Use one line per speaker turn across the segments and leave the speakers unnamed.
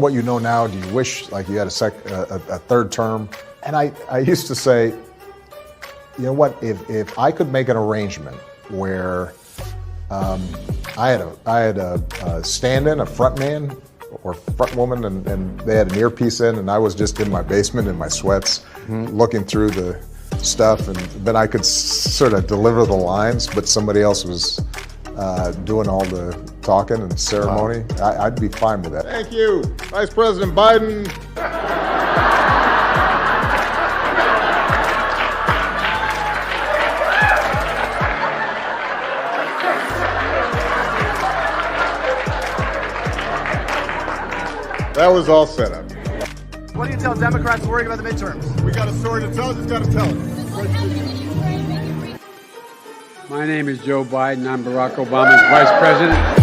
what you know now, do you wish like you had a third term? And I used to say, you know what, if I could make an arrangement where I had a stand-in, a front man or front woman, and they had an earpiece in, and I was just in my basement in my sweats looking through the stuff, and then I could sort of deliver the lines, but somebody else was doing all the talking and ceremony. I'd be fine with that. Thank you, Vice President Biden. That was all set up.
What do you tell Democrats worrying about the midterms?
We got a story to tell, just got to tell it.
My name is Joe Biden. I'm Barack Obama's vice president.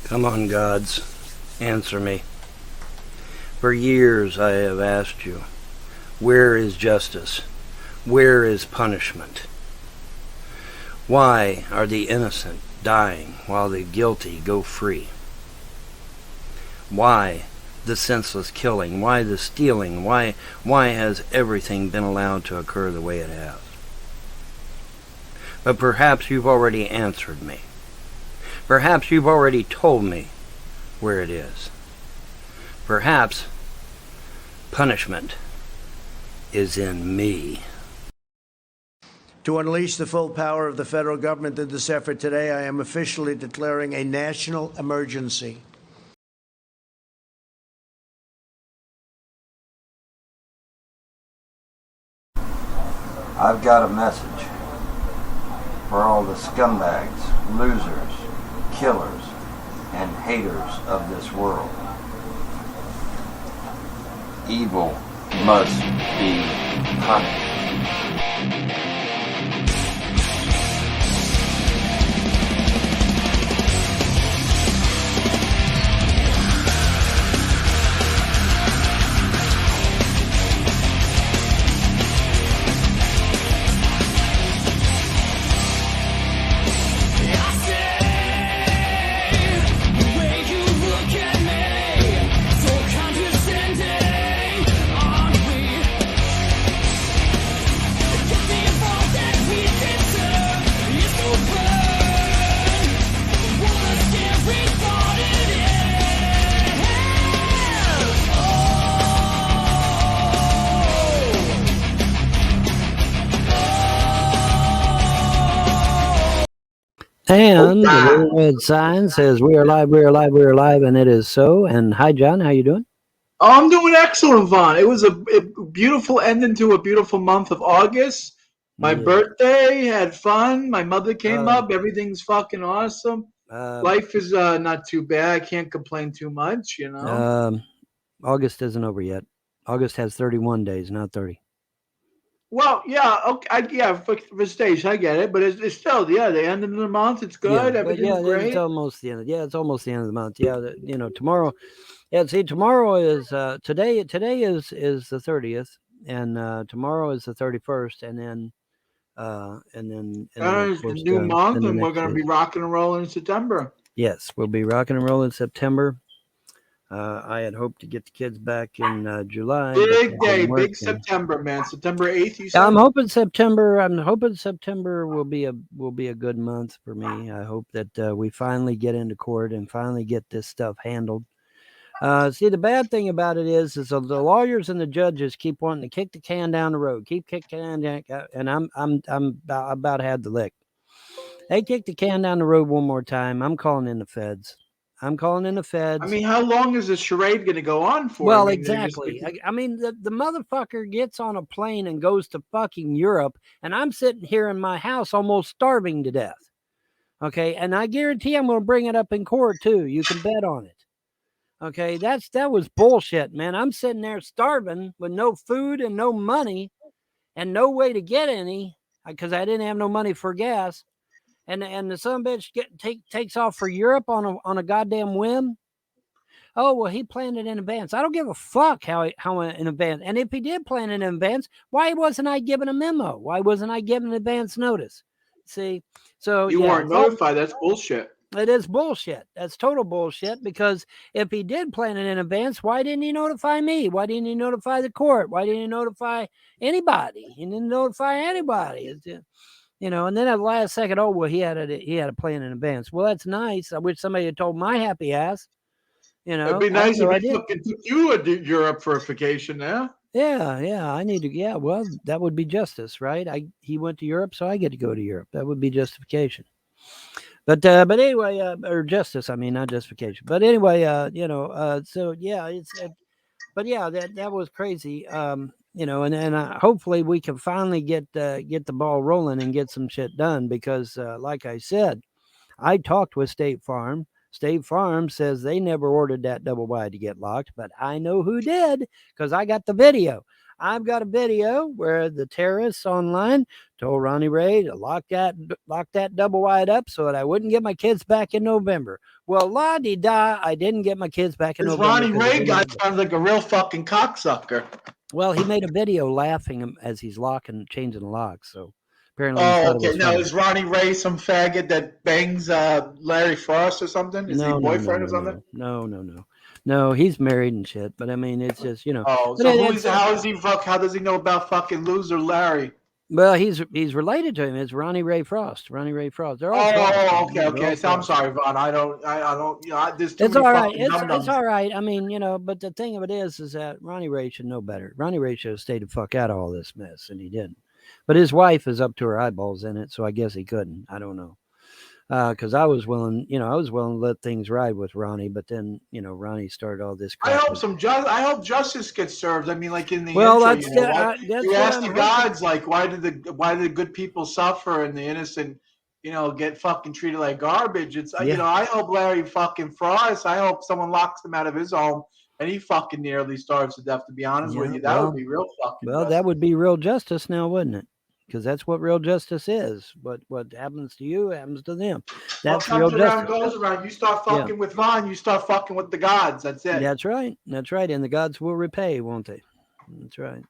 Come on, gods, answer me. For years I have asked you, where is justice? Where is punishment? Why are the innocent dying while the guilty go free? Why the senseless killing? Why the stealing? Why has everything been allowed to occur the way it has? But perhaps you've already answered me. Perhaps you've already told me where it is. Perhaps punishment is in me.
To unleash the full power of the federal government in this effort today, I am officially declaring a national emergency.
I've got a message for all the scumbags, losers, killers, and haters of this world. Evil must be punished.
And the little red sign says, "We are live, we are live, we are live," and it is so. And hi, John, how you doing?
Oh, I'm doing excellent, Vaughn. It was a beautiful ending to a beautiful month of August. My birthday, had fun. My mother came up. Everything's fucking awesome. Life is not too bad. I can't complain too much, you know.
August isn't over yet. August has 31 days, not 30.
Well, yeah, okay, for stage, I get it, but it's still, the end of the month. It's good. Everything's great.
It's almost the end. It's almost the end of the month. Yeah, tomorrow. Yeah, see, tomorrow is today. Today is the 30th, and tomorrow is the 31st, and then
it's a new month, and we're going to be rocking and rolling in September.
Yes, we'll be rocking and rolling in September. I had hoped to get the kids back in July.
Big day, big September, man. September 8th. You said?
I'm hoping September. Will be a good month for me. I hope that we finally get into court and finally get this stuff handled. See, the bad thing about it is the lawyers and the judges keep wanting to kick the can down the road, keep kicking down, and I'm about had the lick. They kick the can down the road one more time. I'm calling in the feds. I
mean, how long is this charade going to go on for?
Well, exactly. I mean, the motherfucker gets on a plane and goes to fucking Europe, and I'm sitting here in my house almost starving to death. Okay, and I guarantee I'm going to bring it up in court too. You can bet on it. Okay, that was bullshit, man. I'm sitting there starving with no food and no money and no way to get any because I didn't have no money for gas. And the son of a bitch takes off for Europe on a goddamn whim. Oh well, he planned it in advance. I don't give a fuck how in advance. And if he did plan it in advance, why wasn't I given a memo? Why wasn't I given advance notice? See, so
You weren't notified. That's bullshit.
It is bullshit. That's total bullshit because if he did plan it in advance, why didn't he notify me? Why didn't he notify the court? Why didn't he notify anybody? He didn't notify anybody. And then at the last second, oh well, he had a plan in advance. Well, that's nice. I wish somebody had told my happy ass.
It'd be nice if he fucking took you to Europe for a vacation now.
Yeah. I need to. Yeah, well, that would be justice, right? He went to Europe, so I get to go to Europe. That would be justification. But anyway, or justice. I mean, not justification. But anyway, so yeah, but yeah, that was crazy. And hopefully we can finally get the ball rolling and get some shit done because, like I said, I talked with State Farm. State Farm says they never ordered that double wide to get locked, but I know who did because I got the video. I've got a video where the terrorists online told Ronnie Ray to lock that double wide up so that I wouldn't get my kids back in November. Well, la-di-da, I didn't get my kids back in November.
Ronnie Ray guy sounds like a real fucking cocksucker.
Well, he made a video laughing as he's changing the locks, so apparently.
Oh, okay. Now, is Ronnie Ray some faggot that bangs Larry Frost or something? Is he a boyfriend or something?
No, he's married and shit. But I mean, it's just
Oh, so how does he know about fucking loser Larry?
Well, he's related to him. It's Ronnie Ray Frost. Ronnie Ray Frost. They're all.
Okay. So I'm sorry, Vaughn. I don't. There's too
it's
many
all right.
It's
all right. I mean, but the thing of it is that Ronnie Ray should know better. Ronnie Ray should have stayed the fuck out of all this mess, and he didn't. But his wife is up to her eyeballs in it, so I guess he couldn't. I don't know. Because I was willing to let things ride with Ronnie, but then Ronnie started all this crap.
I hope justice gets served. I mean, like in the
intro,
you ask the gods, like, why did the good people suffer and the innocent, get fucking treated like garbage? It's I hope Larry fucking Frost. I hope someone locks him out of his home and he fucking nearly starves to death. To be honest with you, that would be real fucking.
Well, that would be real justice now, wouldn't it? Because that's what real justice is. What happens to you happens to them. That's real justice.
Goes around. You start fucking with Vaughn, you start fucking with the gods. That's it.
That's right. And the gods will repay, won't they? That's right.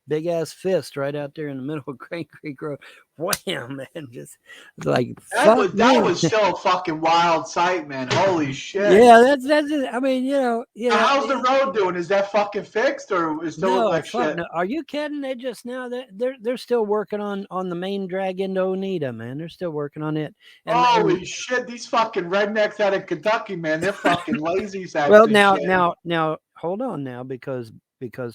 Big ass fist right out there in the middle of Crane Creek Road. Wham, man. Just like
that was so fucking wild sight, man. Holy shit.
Yeah, that's it. I mean,
how's the road doing? Is that fucking fixed or is still look like shit?
No. Are you kidding? They just now they're still working on the main drag into Oneida, man. They're still working on it.
Holy shit, these fucking rednecks out of Kentucky, man, they're fucking lazy.
Well, now hold on now because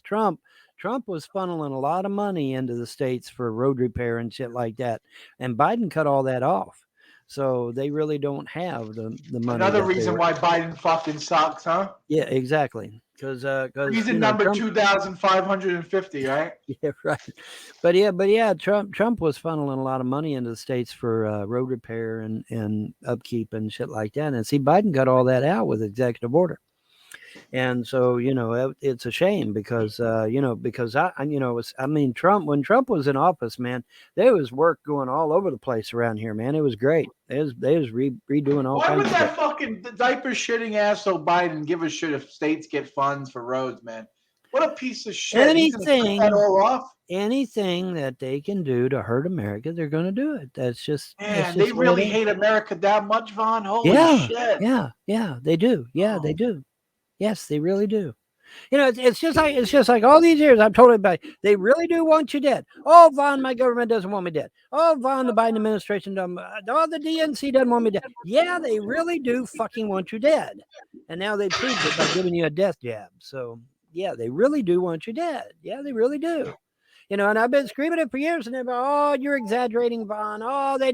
Trump was funneling a lot of money into the states for road repair and shit like that. And Biden cut all that off. So they really don't have the money.
Another reason why Biden fucking sucks, huh?
Yeah, exactly. Because
reason number 2,550, right?
Yeah, right. But yeah, Trump was funneling a lot of money into the states for road repair and upkeep and shit like that. And see, Biden got all that out with executive order. And so, it's a shame because Trump, when Trump was in office, man, there was work going all over the place around here, man. It was great. They was redoing all kinds of stuff.
Why would that fucking diaper shitting asshole Biden give a shit if states get funds for roads, man? What a piece of shit.
Anything that they can do to hurt America, they're going to do it. That's just.
Man, they really hate America that much, Vaughn? Holy shit.
Yeah, they do. Yeah, they do. Yes, they really do. It's just like all these years I've told everybody, they really do want you dead. Oh, Vaughn, my government doesn't want me dead. Oh, Vaughn, the Biden administration doesn't. Oh, the DNC doesn't want me dead. Yeah, they really do fucking want you dead. And now they proved it by giving you a death jab. So, yeah, they really do want you dead. Yeah, they really do. And I've been screaming it for years, and they're like, oh, you're exaggerating, Vaughn. Oh, the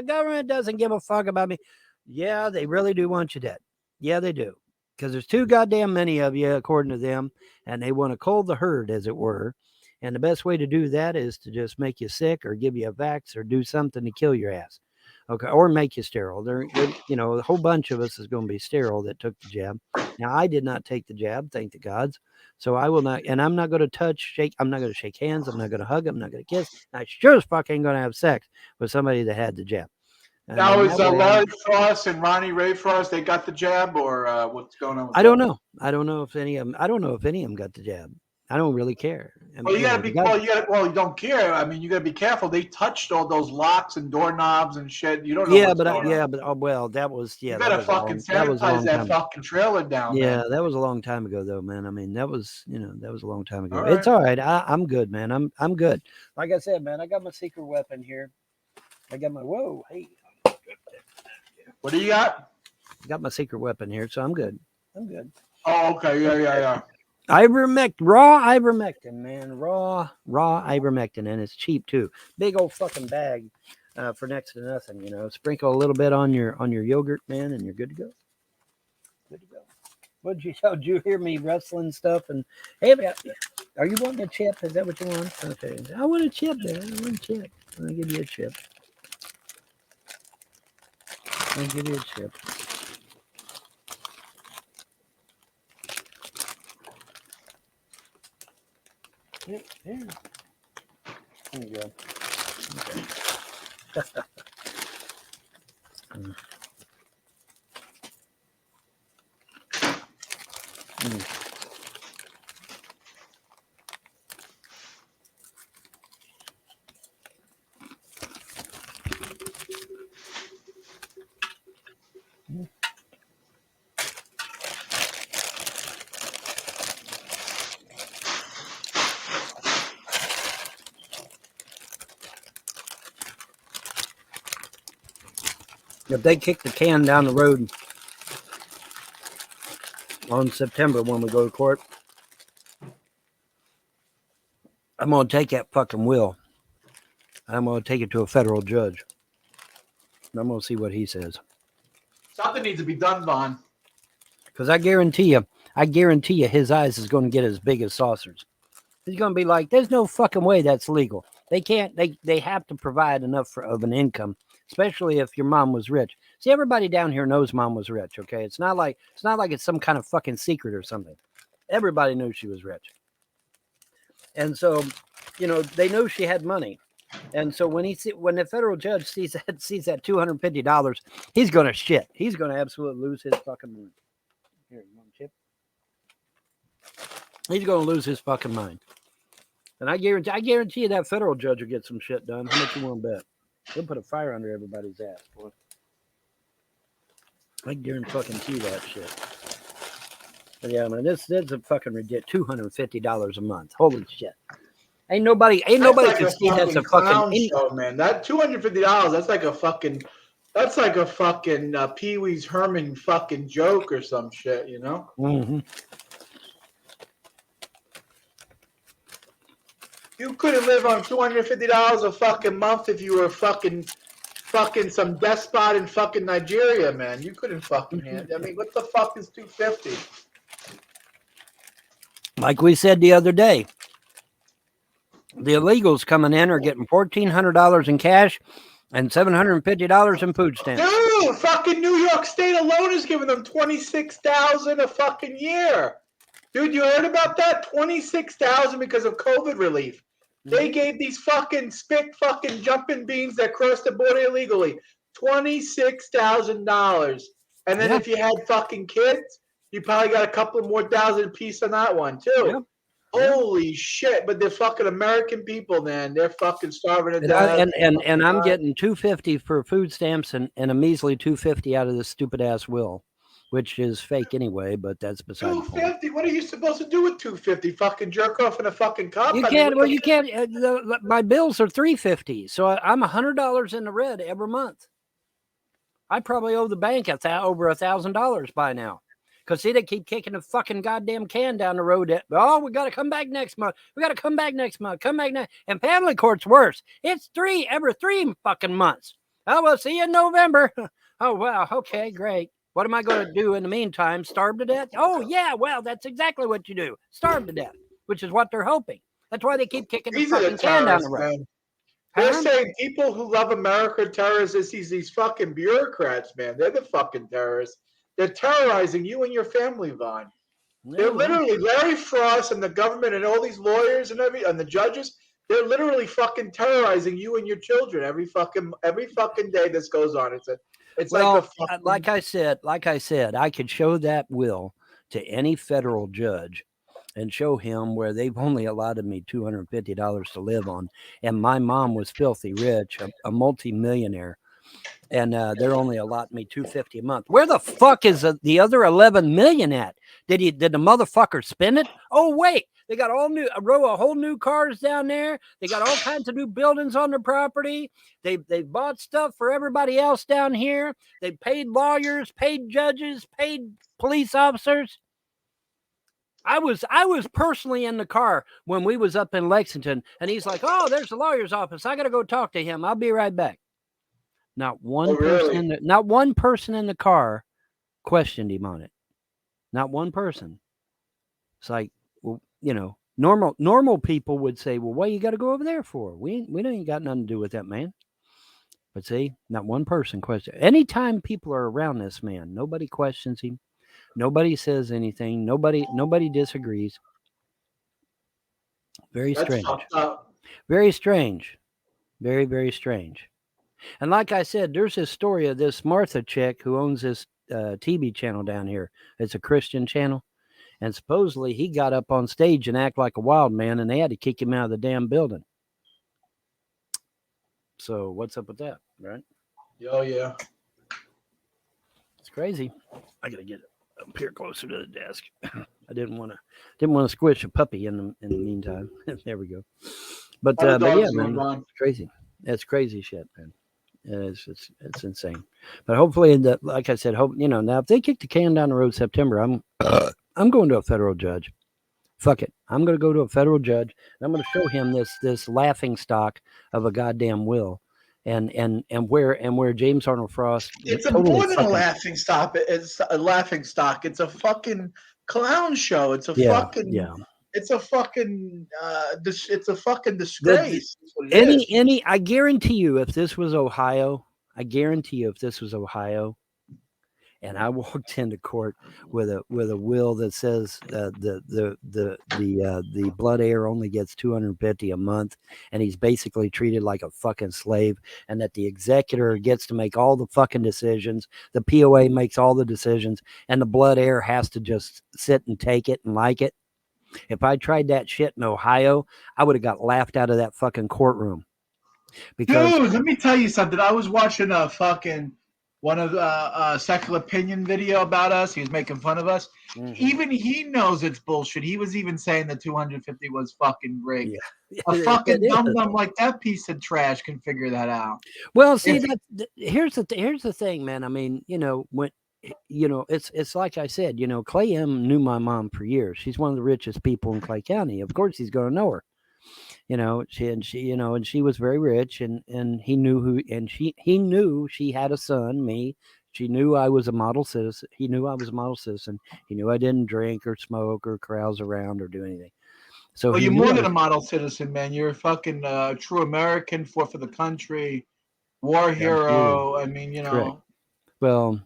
government doesn't give a fuck about me. Yeah, they really do want you dead. Yeah, they do. Because there's too goddamn many of you, according to them, and they want to cull the herd, as it were. And the best way to do that is to just make you sick or give you a vax or do something to kill your ass. Okay, or make you sterile. A whole bunch of us is going to be sterile that took the jab. Now, I did not take the jab, thank the gods. So I will not, and I'm not going to shake. I'm not going to shake hands. I'm not going to hug. I'm not going to kiss. I sure as fuck ain't going to have sex with somebody that had the jab.
Now, is Larry Frost and Ronnie Ray Frost, they got the jab, or what's going on with
I don't know. I don't know if any of them got the jab. I don't really care.
Well, you gotta be. You don't care. I mean, you gotta be careful. They touched all those locks and doorknobs and shit. You don't know. That
was.
You better fucking sanitize that fucking trailer down.
Yeah,
man.
that was a long time ago, though, man. I mean, that was a long time ago.
All right.
It's all right. I'm good, man. I'm good. Like I said, man, I got my secret weapon here. I got my hey.
What do you got?
I got my secret weapon here, so I'm good. I'm good.
Oh, okay. Yeah.
Raw ivermectin, man. Raw ivermectin, and it's cheap too. Big old fucking bag for next to nothing. Sprinkle a little bit on your yogurt, man, and you're good to go. Good to go. Did you hear me wrestling stuff? And hey, are you wanting a chip? Is that what you want? Okay, I want a chip, man. I want a chip. I'll give you a chip. I'll give you a chip. Here. There you go. Okay. If they kick the can down the road on September when we go to court, I'm going to take that fucking will. I'm going to take it to a federal judge. And I'm going to see what he says.
Something needs to be done, Vaughn.
Because I guarantee you his eyes is going to get as big as saucers. He's going to be like, there's no fucking way that's legal. They have to provide enough of an income, especially if your mom was rich. See, everybody down here knows mom was rich, okay? It's not like it's some kind of fucking secret or something. Everybody knew she was rich. And so, they know she had money. And so when the federal judge sees that $250, he's going to shit. He's going to absolutely lose his fucking mind. Here, you want a chip? He's going to lose his fucking mind. And I guarantee you that federal judge will get some shit done. How much you want to bet? He'll put a fire under everybody's ass, boy. I guarantee that shit. But yeah, man, this is a fucking ridiculous. $250 a month. Holy shit. Ain't nobody can see that's a fucking
show, man. That $250, that's like a fucking Pee Wee's Herman fucking joke or some shit,
Mm-hmm.
You couldn't live on $250 a fucking month if you were fucking some despot in fucking Nigeria, man. You couldn't fucking handle. I mean, what the fuck is $250?
Like we said the other day, the illegals coming in are getting $1,400 in cash and $750 in food stamps.
Dude, fucking New York State alone is giving them $26,000 a fucking year. Dude, you heard about that? $26,000 because of COVID relief. They gave these fucking fucking jumping beans that crossed the border illegally $26,000. And then if you had fucking kids, you probably got a couple more thousand apiece on that one too. Holy shit! But they're fucking American people, man. They're fucking starving to death.
And I'm getting $250 for food stamps and a measly $250 out of this stupid ass will, which is fake anyway. But that's beside the point.
$250. What are you supposed to do with $250? Fucking jerk off in a fucking cup?
You can't. You can't. My bills are $350, so I'm $100 in the red every month. I probably owe the bank over $1,000 by now. Because, see, they keep kicking the fucking goddamn can down the road. We got to come back next month. We got to come back next month. Come back next. And family court's worse. It's every 3 fucking months. Oh, we'll see you in November. Oh, wow. Okay, great. What am I going to do in the meantime? Starve to death? Oh, yeah. Well, that's exactly what you do. Starve to death, which is what they're hoping. That's why they keep kicking the fucking can down the road.
They're saying people who love America are terrorists. It's these fucking bureaucrats, man. They're the fucking terrorists. They're terrorizing you and your family, Vaughn. They're literally Larry Frost and the government and all these lawyers and the judges. They're literally fucking terrorizing you and your children every fucking day this goes on.
Like I said, I could show that will to any federal judge and show him where they've only allotted me $250 to live on, and my mom was filthy rich, a multi-millionaire, and they're only allotting me $250 a month. Where the fuck is the other 11 million at? Did the motherfucker spend it? Oh wait, they got a row of whole new cars down there. They got all kinds of new buildings on their property. They bought stuff for everybody else down here. They paid lawyers, paid judges, paid police officers. I was personally in the car when we was up in Lexington, and he's like, "Oh, there's the lawyer's office. I got to go talk to him. I'll be right back." Not one person in the car questioned him on it. Not one person. It's like, well, normal people would say, "Well, what you got to go over there for? We ain't got nothing to do with that man." But see, not one person questioned. Anytime people are around this man, nobody questions him. Nobody says anything. Nobody disagrees. Very strange. Very strange. Very, very strange. And like I said, there's this story of this Martha chick who owns this TV channel down here. It's a Christian channel. And supposedly he got up on stage and act like a wild man, and they had to kick him out of the damn building. So what's up with that, right?
Oh, yeah.
It's crazy. I got to get up here closer to the desk. I didn't want to squish a puppy in the meantime. There we go. But yeah, man, it's crazy. It's crazy shit, man. It's insane. But hopefully, like I said, now if they kick the can down the road September, I'm going to a federal judge. Fuck it. I'm going to go to a federal judge, and I'm going to show him this laughing stock of a goddamn will. And where James Arnold Frost.
It's more than a laughing stock. It's a laughing stock. It's a fucking clown show. It's a fucking. It's a fucking. It's a fucking disgrace.
I guarantee you, if this was Ohio, and I walked into court with a will that says the blood heir only gets $250 a month, and he's basically treated like a fucking slave, and that the executor gets to make all the fucking decisions, the POA makes all the decisions, and the blood heir has to just sit and take it and like it. If I tried that shit in Ohio, I would have got laughed out of that fucking courtroom. Because,
dude, let me tell you something. I was watching one of the Secular Opinion video about us. He was making fun of us. Mm-hmm. Even he knows it's bullshit. He was even saying the 250 was fucking rigged. Yeah. A fucking dum-dum like that piece of trash can figure that out.
Well, see, here's the thing, man. I mean, it's like I said, Clay M knew my mom for years. She's one of the richest people in Clay County. Of course, he's going to know her. She was very rich, and he knew he knew she had a son, me. She knew I was a model citizen. He knew I was a model citizen. He knew I didn't drink or smoke or carouse around or do anything. So
you're more than a model citizen, man. You're a fucking true American, fought for the country, war hero. I mean,
Correct. Well,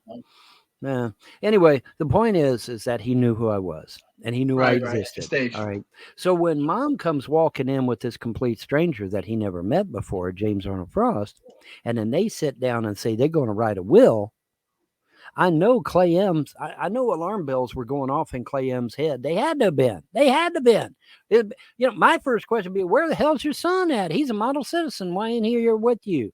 yeah. Anyway, the point is that he knew who I was, and he knew I existed. Right. All right. So when Mom comes walking in with this complete stranger that he never met before, James Arnold Frost, and then they sit down and say they're going to write a will, I know Clay M's. I know alarm bells were going off in Clay M's head. They had to have been. My first question would be, where the hell's your son at? He's a model citizen. Why ain't he here with you?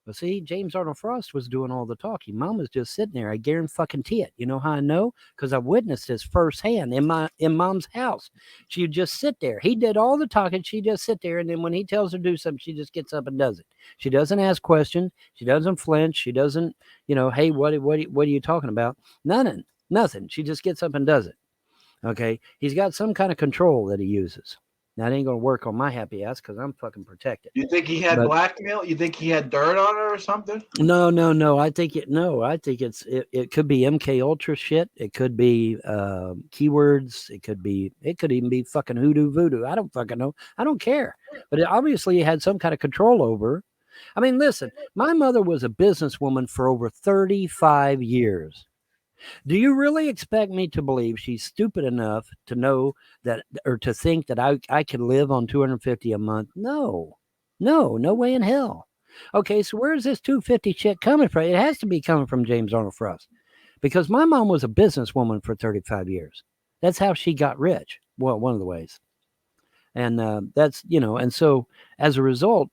But see, James Arnold Frost was doing all the talking. Mom was just sitting there. I guarantee it. You know how I know? Because I witnessed this firsthand in Mom's house. She would just sit there. He did all the talking. She just sit there, and then when he tells her to do something, she just gets up and does it. She doesn't ask questions. She doesn't flinch. She doesn't, hey, what are you talking about? Nothing. She just gets up and does it. Okay, he's got some kind of control that he uses. Now, it ain't going to work on my happy ass because I'm fucking protected.
You think he had blackmail? You think he had dirt on her or something?
No. I think it could be MK Ultra shit. It could be keywords. It could even be fucking hoodoo voodoo. I don't fucking know. I don't care. But it obviously had some kind of control over her. I mean, listen, my mother was a businesswoman for over 35 years. Do you really expect me to believe she's stupid enough to know that, or to think that I could live on $250 a month? No way in hell. Okay, so where's this 250 shit coming from? It has to be coming from James Arnold Frost, because my mom was a businesswoman for 35 years. That's how she got rich. Well, one of the ways. And that's, and so as a result,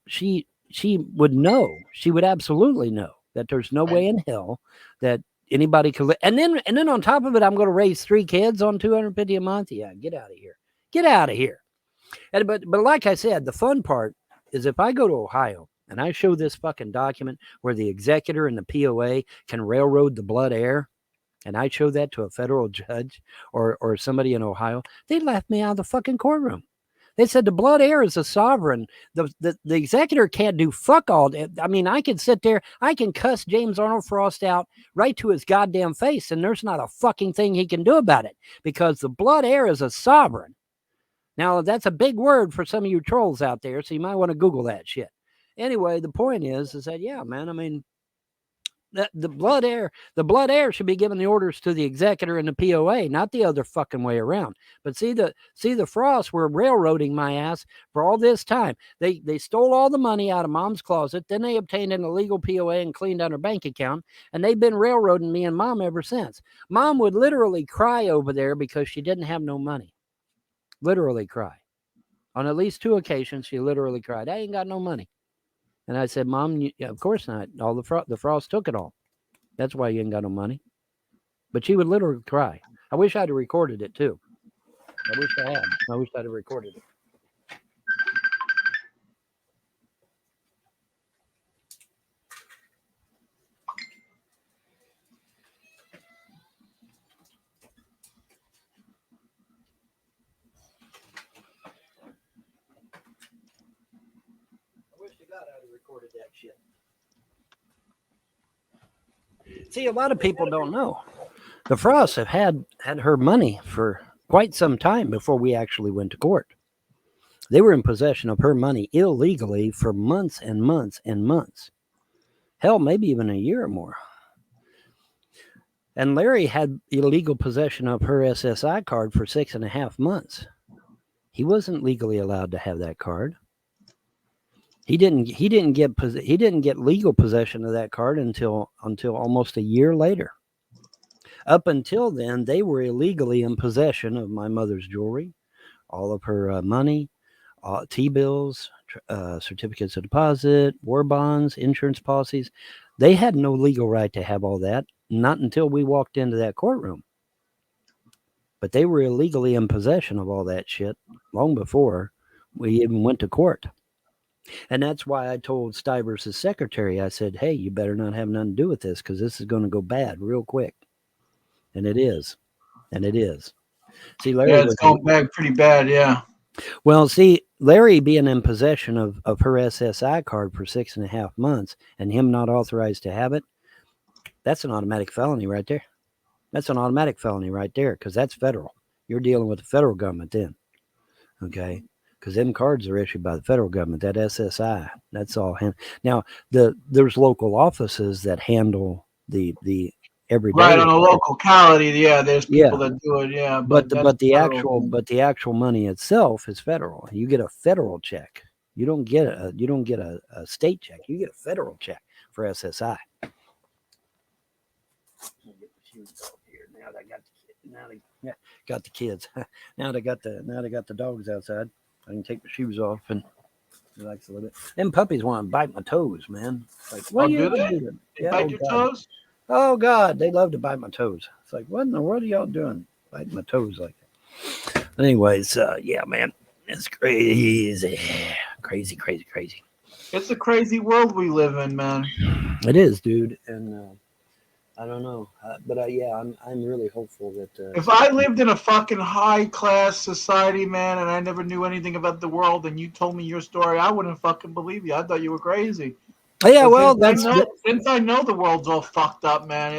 she would know, she would absolutely know that there's no way in hell that anybody could live. And then on top of it, I'm going to raise 3 kids on $250 a month. Yeah, get out of here. And but like I said, the fun part is if I go to Ohio and I show this fucking document where the executor and the POA can railroad the blood heir, and I show that to a federal judge or somebody in Ohio, they laughed me out of the fucking courtroom. They said the blood heir is a sovereign. The executor can't do fuck all. I mean, I can sit there, I can cuss James Arnold Frost out right to his goddamn face, and there's not a fucking thing he can do about it, because the blood heir is a sovereign. Now, that's a big word for some of you trolls out there, so you might want to Google that shit. Anyway, the point is that, yeah, man, I mean, the blood heir should be giving the orders to the executor and the POA, not the other fucking way around. But see the Frosts were railroading my ass for all this time. They stole all the money out of mom's closet, then they obtained an illegal POA and cleaned out her bank account, and they've been railroading me and mom ever since. Mom would literally cry over there because she didn't have no money. Literally cry. On at least 2 occasions, she literally cried, "I ain't got no money." And I said, "Mom, of course not. All the Frost took it all. That's why you ain't got no money." But she would literally cry. I wish I'd have recorded it too. I wish I had. I wish I'd have recorded it. I wish to God I'd have recorded that shit. See, a lot of people don't know. The Frosts have had her money for quite some time before we actually went to court. They were in possession of her money illegally for months and months and months. Hell, maybe even a year or more. And Larry had illegal possession of her SSI card for 6.5 months. He wasn't legally allowed to have that card. He didn't get legal possession of that card until almost a year later. Up until then, they were illegally in possession of my mother's jewelry, all of her money, T-bills, certificates of deposit, war bonds, insurance policies. They had no legal right to have all that, not until we walked into that courtroom. But they were illegally in possession of all that shit long before we even went to court. And that's why I told Stivers' secretary, I said, "Hey, you better not have nothing to do with this, because this is going to go bad real quick." And it is. See, Larry,
it's going back pretty bad, yeah.
Well, see, Larry being in possession of her SSI card for 6.5 months and him not authorized to have it, that's an automatic felony right there. That's an automatic felony right there, because that's federal. You're dealing with the federal government then, okay? Because them cards are issued by the federal government, that SSI, that's all. Now, there's local offices that handle the everyday.
Right, on a locality, yeah, there's people that do it, yeah.
But the actual money itself is federal. You get a federal check. You don't get a state check. You get a federal check for SSI. Now they got the kids. Now they got the dogs outside. I can take my shoes off and relax a little bit. Them puppies want to bite my toes, man. Like, what are you doing?
They bite your toes?
Oh God, they love to bite my toes. It's like, what in the world are y'all doing? Biting my toes like that. Anyways, yeah, man, it's crazy. Crazy.
It's a crazy world we live in, man.
It is, dude. And I don't know, but yeah, I'm really hopeful that.
If I lived in a fucking high class society, man, and I never knew anything about the world, and you told me your story, I wouldn't fucking believe you. I thought you were crazy.
Yeah,
But
well,
since I know the world's all fucked up, man,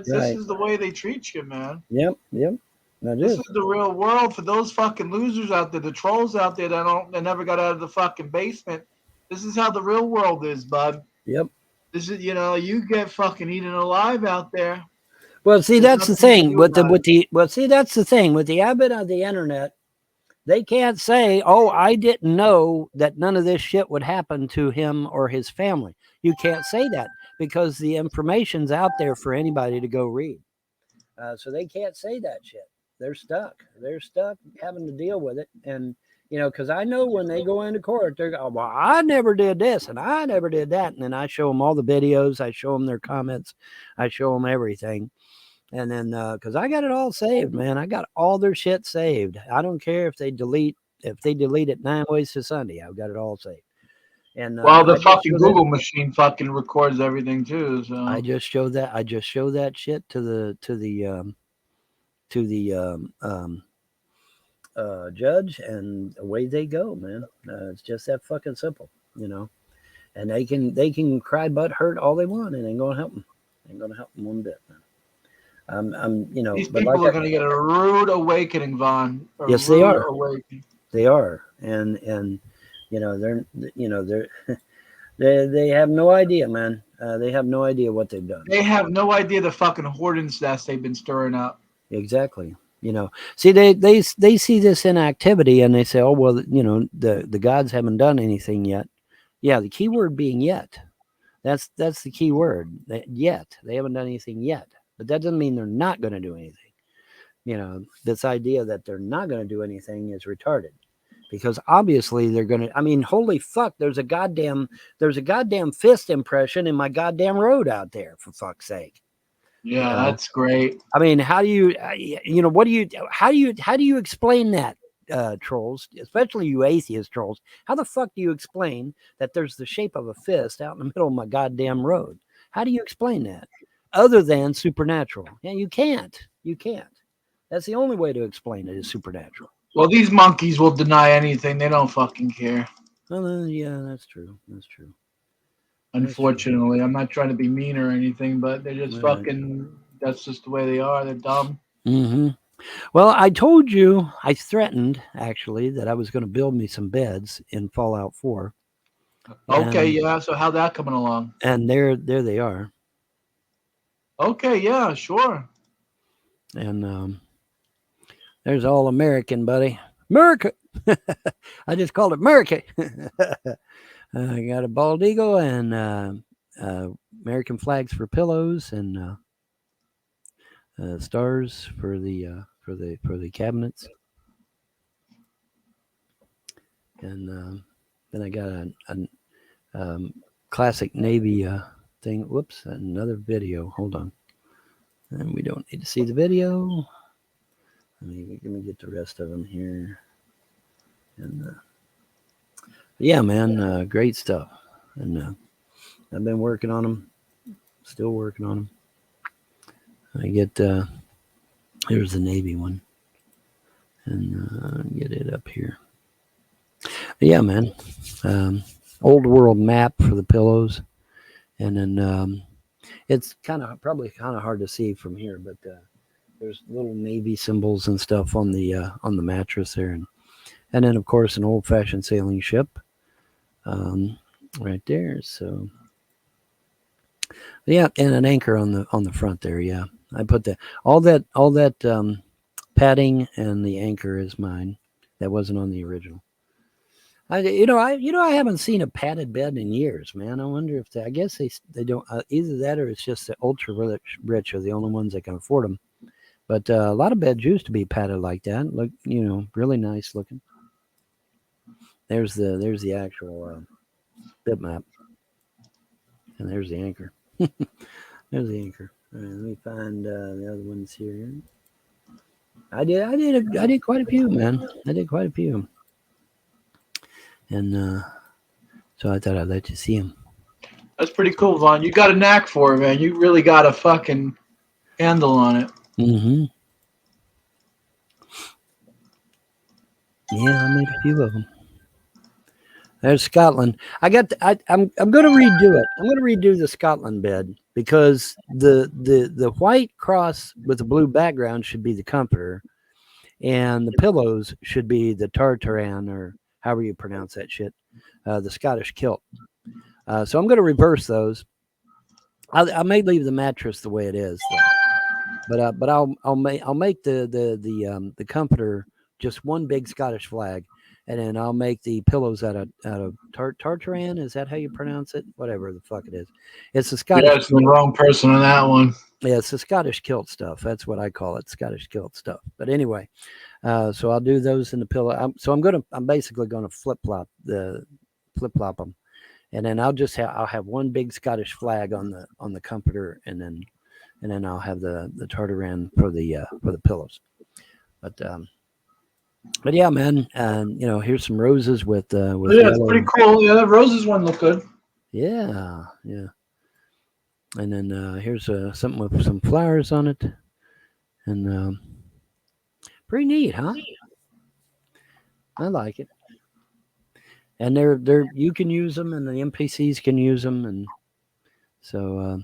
this
right.
is the way they treat you, man.
Yep, that
This
is.
is the real world for those fucking losers out there, the trolls out there that never got out of the fucking basement. This is how the real world is, bud.
Yep.
This is you get fucking eaten alive out there.
Well, see,
There's
that's the
nothing you can
thing
do about it.
that's the thing with the advent of the internet. They can't say, "Oh, I didn't know that none of this shit would happen to him or his family." You can't say that because the information's out there for anybody to go read. So they can't say that shit. They're stuck. They're stuck having to deal with it. And, because I know when they go into court, they're going, well, I never did this and I never did that. And then I show them all the videos. I show them their comments. I show them everything. And then, because I got it all saved, man. I got all their shit saved. I don't care if they delete it 9 ways to Sunday. I've got it all saved. And
Well, the
I just
fucking
show that.
Google machine fucking records everything too. So
I just show that. I just show that shit to the judge, and away they go, man. It's just that fucking simple, And they can cry butt hurt all they want, and ain't gonna help them. Ain't gonna help them one bit, man.
these
But like
people are going to get a rude awakening, Vaughn.
yes, they are.
Awakening.
They are, and they're they have no idea, man. They have no idea what they've done.
They have no idea the fucking hornet's nest they've been stirring up.
Exactly. See, they see this inactivity and they say, oh well, the gods haven't done anything yet. Yeah, the key word being yet. That's the key word. Yet. They haven't done anything yet. But that doesn't mean they're not going to do anything. This idea that they're not going to do anything is retarded. Because obviously they're going to, I mean, holy fuck, there's a goddamn fist impression in my goddamn road out there, for fuck's sake.
Yeah, that's great.
I mean, how do you, how do you explain that, trolls, especially you atheist trolls? How the fuck do you explain that there's the shape of a fist out in the middle of my goddamn road? How do you explain that other than supernatural? Yeah, you can't. That's the only way to explain it is supernatural.
Well, these monkeys will deny anything. They don't fucking care.
Well, yeah, that's true.
Unfortunately, I'm not trying to be mean or anything, but they're just fucking. That's just the way they are. They're dumb.
Mm-hmm. Well, I told you, I threatened actually that I was going to build me some beds in Fallout 4.
Okay, yeah. So how that coming along?
And there they are.
Okay, yeah, sure.
And there's all American, buddy. America. I just called it America. I got a bald eagle and American flags for pillows and stars for the cabinets. And then I got a classic Navy thing. Whoops, another video. Hold on. And we don't need to see the video. Let me get the rest of them here. And yeah, man, great stuff. And I've been working on them. Still working on them. I get here's the Navy one, and get it up here. But yeah, man, old world map for the pillows, and then it's probably kind of hard to see from here, but there's little Navy symbols and stuff on the mattress there, and then of course an old fashioned sailing ship, right there. So yeah, and an anchor on the front there. Yeah, I put all that padding and the anchor is mine. That wasn't on the original. I haven't seen a padded bed in years, man. I wonder if I guess they don't either that or it's just the ultra rich are the only ones that can afford them. But a lot of beds used to be padded like that. Look, really nice looking. There's the actual bitmap, and there's the anchor. There's the anchor. All right, let me find the other ones here. I did quite a few, man. I did quite a few. And so I thought I'd let you see them.
That's pretty cool, Vaughn. You got a knack for it, man. You really got a fucking handle on it.
Mm-hmm. Yeah, I made a few of them. There's Scotland. I'm going to redo it. I'm going to redo the Scotland bed because the white cross with the blue background should be the comforter, and the pillows should be the tartaran, or however you pronounce that shit, the Scottish kilt. So I'm going to reverse those. I may leave the mattress the way it is, though. But I'll make the comforter just one big Scottish flag, and then I'll make the pillows out of tartaran. Is that how you pronounce it? Whatever the fuck it is. It's the Scottish.
Yeah, it's the wrong person on that one.
Yeah, it's the Scottish kilt stuff. That's what I call it, Scottish kilt stuff. But anyway, so I'll do those in the pillow. I'm basically gonna flip flop them, and then I'll have one big Scottish flag on the comforter, and then I'll have the tartaran for the pillows. But yeah, man, here's some roses with
yeah, it's pretty cool. Yeah, that roses one look good.
Yeah. And then here's something with some flowers on it, and pretty neat, huh? I like it. And they're you can use them, and the NPCs can use them, and so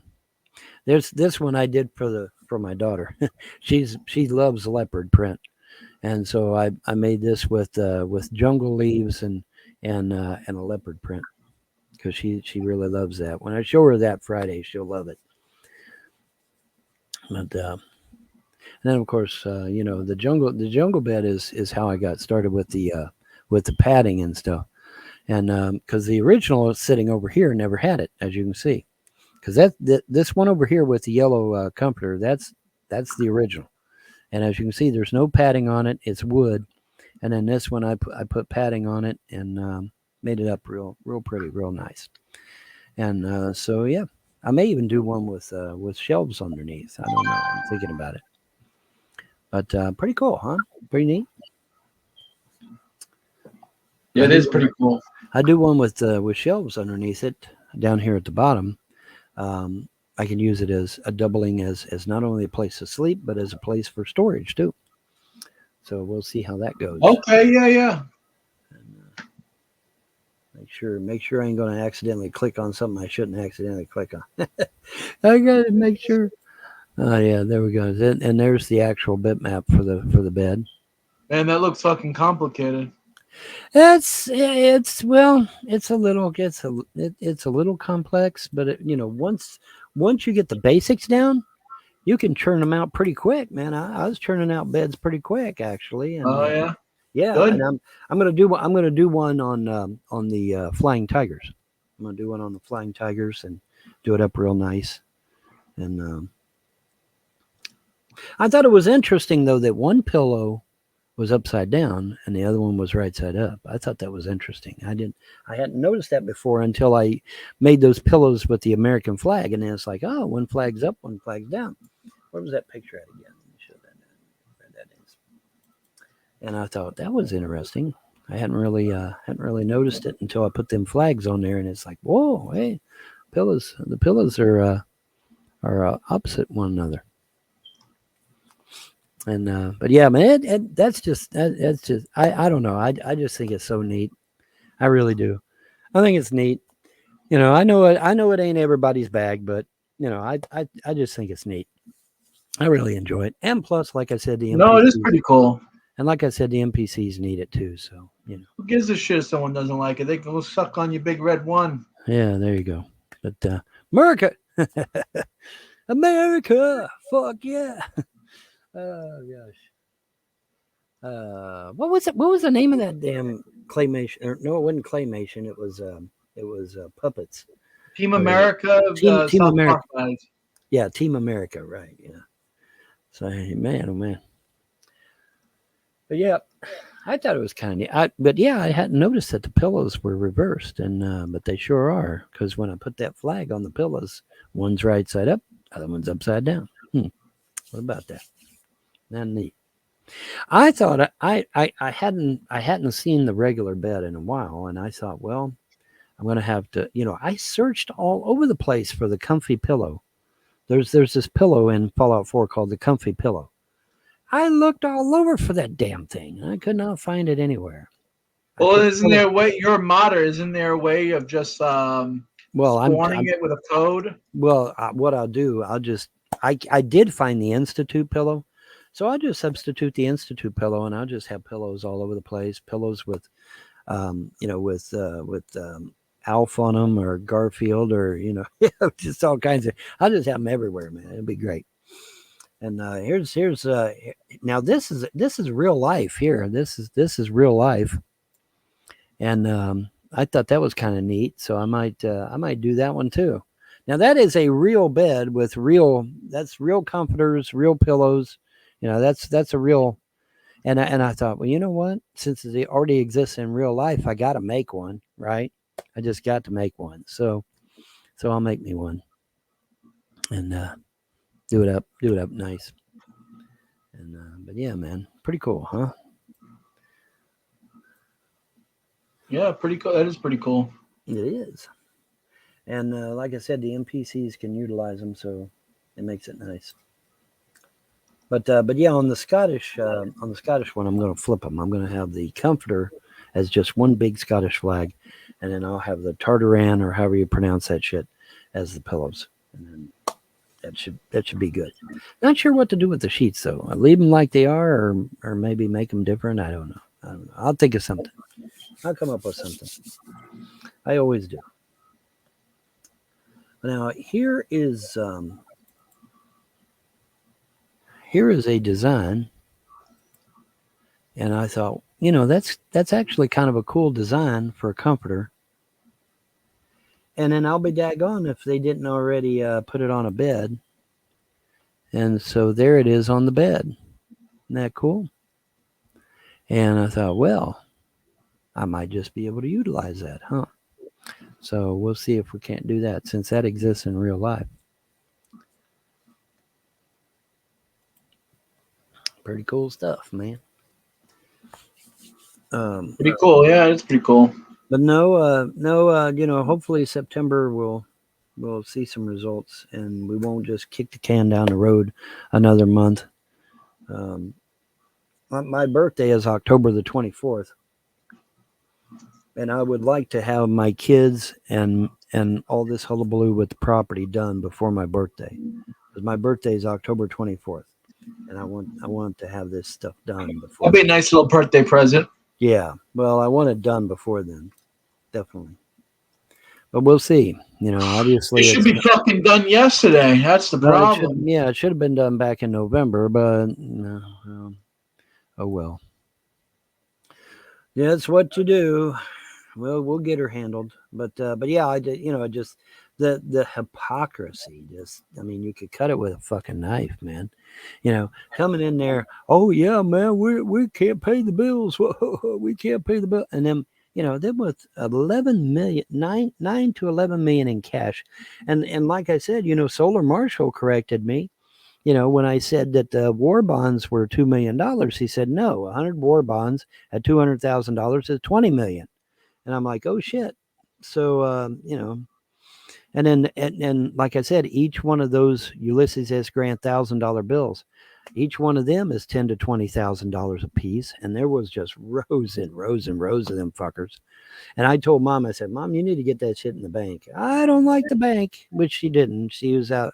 there's this one I did for my daughter. She loves leopard print, and so I made this with jungle leaves and a leopard print, because she really loves that. When I show her that Friday, she'll love it. But and then of course the jungle bed is how I got started with the padding and stuff, and because the original sitting over here never had it, as you can see, because this one over here with the yellow comforter, that's the original, and as you can see, there's no padding on it. It's wood, and then this one I put padding on it and made it up real pretty, real nice. And so yeah, I may even do one with shelves underneath. I don't know. I'm thinking about it. But pretty cool, huh? Pretty neat.
Yeah, it is pretty cool.
I do one with shelves underneath it down here at the bottom. I can use it as a doubling as not only a place to sleep, but as a place for storage too. So we'll see how that goes.
Okay, yeah.
And, make sure I ain't going to accidentally click on something I shouldn't accidentally click on. I got to make sure. Oh yeah, there we go. And there's the actual bitmap for the bed.
Man, that looks fucking complicated.
It's a little complex, but once you get the basics down, you can churn them out pretty quick, man. I was churning out beds pretty quick, actually. And, yeah. Good. And I'm gonna do one on the flying tigers. I'm gonna do one on the flying tigers and do it up real nice. And I thought it was interesting though that one pillow was upside down and the other one was right side up. I thought that was interesting. I hadn't noticed that before until I made those pillows with the American flag, and then it's like, oh, one flag's up, one flag's down. Where was that picture at again? Let me show where that is. And I thought that was interesting. I hadn't really noticed it until I put them flags on there, and it's like, whoa, hey, the pillows are opposite one another. And but yeah, man, that's just I don't know. I just think it's so neat. I really do. I think it's neat. I know it ain't everybody's bag, but I just think it's neat. I really enjoy it. And plus, like I said, the NPCs,
it is pretty cool.
And like I said, the NPCs need it too. So
who gives a shit if someone doesn't like it? They can go suck on your big red one.
Yeah, there you go. But America, America, fuck yeah. Oh gosh. What was it? What was the name of that damn claymation? No, it wasn't claymation. It was puppets.
Team America.
Team America. Yeah, Team America. Right. Yeah. So man, oh man. But yeah, I thought it was kind of neat. But yeah, I hadn't noticed that the pillows were reversed, and but they sure are, because when I put that flag on the pillows, one's right side up, other one's upside down. What about that? Not neat. I thought I hadn't seen the regular bed in a while, and I thought, well, I'm going to have to, I searched all over the place for the comfy pillow. There's this pillow in Fallout 4 called the comfy pillow. I looked all over for that damn thing. I could not find it anywhere.
Well, isn't there a way? You're a modder. Isn't there a way of just
well,
spawning it with a code?
Well, what I'll do, I did find the Institute pillow, so I'll just substitute the Institute pillow, and I'll just have pillows all over the place. Pillows with, with Alf on them, or Garfield, or just all kinds of. I'll just have them everywhere, man. It'll be great. And here's now this is real life here. This is real life, and I thought that was kind of neat. So I might do that one too. Now that is a real bed with real comforters, real pillows. That's a real. And I thought, well, you know what? Since it already exists in real life, I got to make one, right? I just got to make one. So I'll make me one, and do it up nice. And but yeah, man, pretty cool, huh?
Yeah, pretty cool. That is pretty cool.
It is. And like I said, the NPCs can utilize them, so it makes it nice. But yeah, on the Scottish one, I'm going to flip them. I'm going to have the comforter as just one big Scottish flag, and then I'll have the tartaran, or however you pronounce that shit, as the pillows, and then that should be good. Not sure what to do with the sheets though. I leave them like they are, or maybe make them different. I don't know. I'll think of something. I'll come up with something. I always do. Now here is a design, and I thought, that's actually kind of a cool design for a comforter. And then I'll be daggone if they didn't already put it on a bed. And so there it is on the bed. Isn't that cool? And I thought, well, I might just be able to utilize that, huh? So we'll see if we can't do that, since that exists in real life. Pretty cool stuff, man.
Pretty cool. Yeah, it's pretty cool.
But hopefully September we'll see some results, and we won't just kick the can down the road another month. My birthday is October the 24th, and I would like to have my kids and all this hullabaloo with the property done before my birthday, because my birthday is October 24th, and I want to have this stuff done before.
That'd be a nice little birthday present.
Yeah, well, I want it done before then, definitely. But we'll see. Obviously,
it should be fucking done yesterday. That's the problem.
It should have been done back in November, but oh well. Yeah, that's what you do. Well, we'll get her handled. But yeah, I did. Just the hypocrisy. You could cut it with a fucking knife, man. Coming in there. Oh yeah, man, we can't pay the bills. We can't pay the bill, and then. Then with 9 to 11 million in cash. And like I said, Solar Marshall corrected me. When I said that the war bonds were $2 million, he said, no, 100 war bonds at $200,000 is 20 million. And I'm like, oh shit. So, and then, and like I said, each one of those Ulysses S. Grant $1,000 bills, each one of them is $10,000 to $20,000 a piece, and there was just rows and rows and rows of them fuckers. And I told Mom, I said, Mom, you need to get that shit in the bank. I don't like the bank, which she didn't. She was a